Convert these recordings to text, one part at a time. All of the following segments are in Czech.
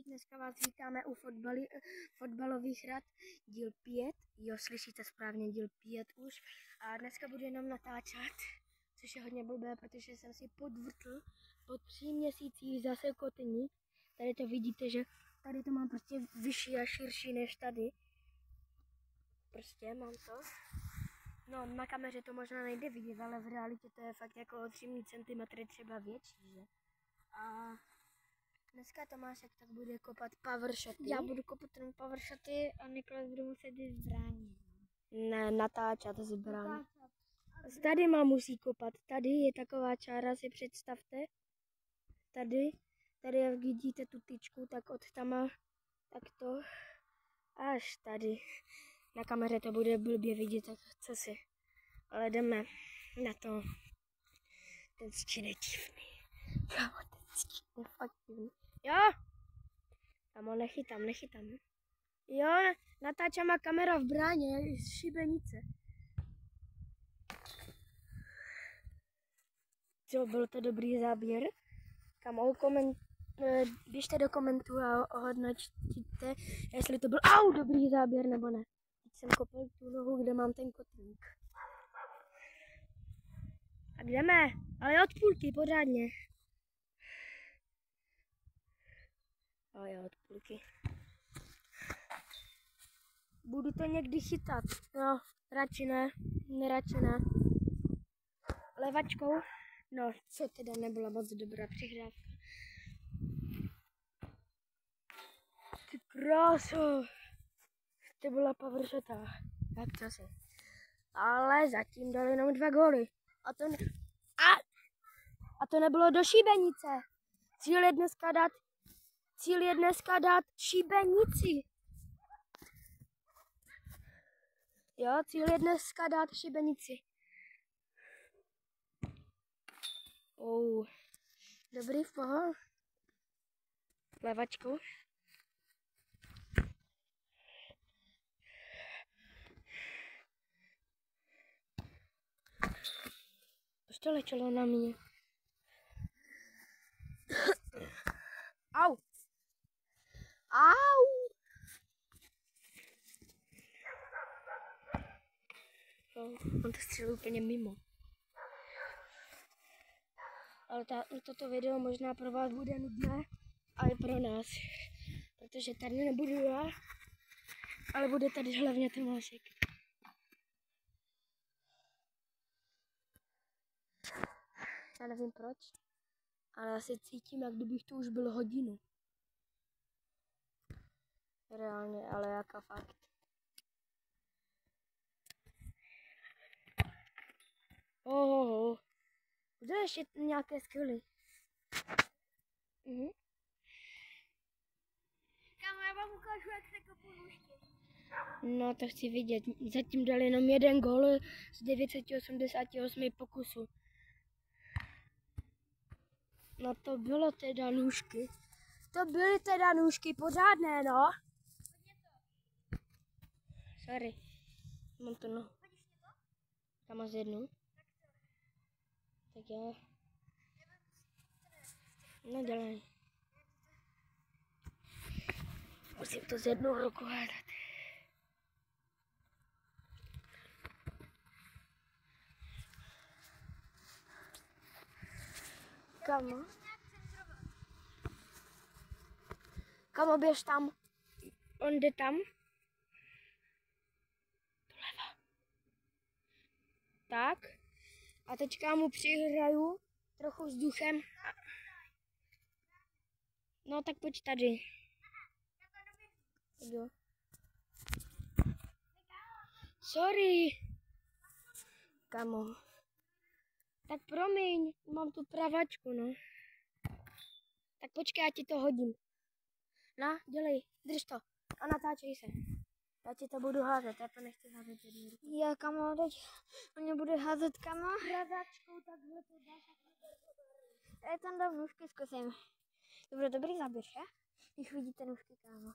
Dneska vás vítáme u fotbalových rad díl 5. Jo, slyšíte správně, díl 5 už. A dneska budu jenom natáčet, což je hodně blbé, protože jsem si podvrtl po 3 měsících zase kotník. Tady to vidíte, že tady to mám prostě vyšší a širší než tady. Prostě mám to. No, na kameře to možná nejde vidět, ale v realitě to je fakt jako o 3 cm třeba větší, že? A dneska Tomášek tak bude kopat power shoty. Já budu kopat ten power shoty a Nikolas bude muset jít zbraně. Ne, natáčet zbraň. Tady má musí kopat. Tady je taková čára, si představte. Tady jak vidíte tu tyčku, tak od tam tak to až tady. Na kameře to bude blbě vidět, tak co si. Ale jdeme na to. Ten skin je divný. Kámo, ten skin je fakt divný. Jo! Kámo, nechytám. Jo, natáčá má kamera v bráně z šibenice. Co, byl to dobrý záběr? Kámo, běžte do komentů a ohodnotíte, jestli to byl dobrý záběr nebo ne. Teď jsem kopal tu nohu, kde mám ten kotník. A jdeme, ale od půlky pořádně. Ale od půlky. Budu to někdy chytat. No, radši ne. Levačkou. No, co teda nebyla moc dobrá přihrávka. Ty kráso. To byla power shota. Tak co si. Ale zatím dali jenom 2 góly. A to nebylo do šibenice. Cíl je dneska dát šibenici. Jo, cíl je dneska dát šibenici. Dobrý v poho. Levačkou. Už to letělo na mě. Au! On to střelil úplně mimo. Ale toto video možná pro vás bude nudné, ale i pro nás. Protože tady nebudu já, ale bude tady hlavně Tomášek. Já nevím proč, ale já se cítím, jak kdybych tu už byl hodinu. Reálně, ale jaká fakt. Bude ještě nějaké skilly. Kámo, já vám ukážu, jak se kopou nůžky. No, to chci vidět. Zatím dali jenom 1 gól z 988 pokusů. No to bylo teda nůžky. To byly teda nůžky pořádné, no. Sorry. Mám to nohu. Kam z jednu? Tak jo. No dělej. Musím to z jednou rukou hádat. Kamo, běž tam. On jde tam. Doleva. Tak. A teďka mu přihraju trochu vzduchem. No tak pojď tady. Jo. Sorry. Kamo. Tak promiň, mám tu pravačku, no. Tak počkej, já ti to hodím. No, dělej, drž to a natáčej se. Já ti to budu házet, já to nechci házet jednou rukou. Já kamo, teď on mě bude házet kamo. Pravačkou takhle to dáš. Já tam dám nůžky, zkusím. To bude dobrý záběr, že? Když vidíte nůžky, kámo.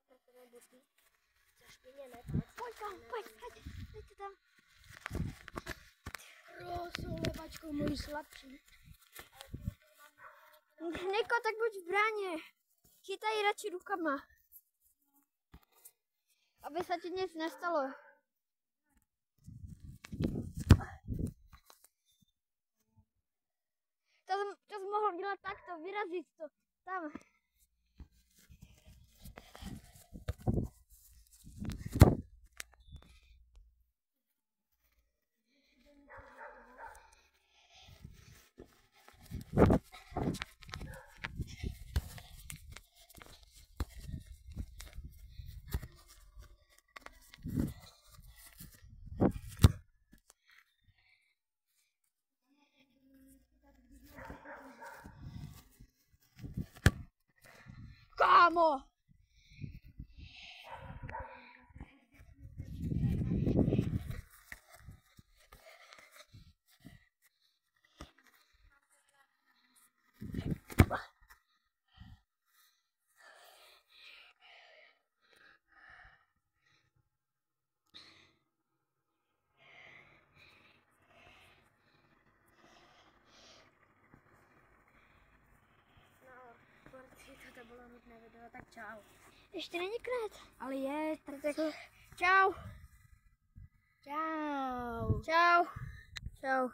trefené boty. Zašpiněné. Pojď tam. Jsou levačkou mojí slabší. Niko, tak buď v bráně. Chytaj radši rukama. Aby se ti nic nestalo. To jsi mohl dělat takto, vyrazit to tam. Kámo! To bylo nutné video, tak čau. Ještě není konec. Ale je, tak Čau. čau. Čau. Čau.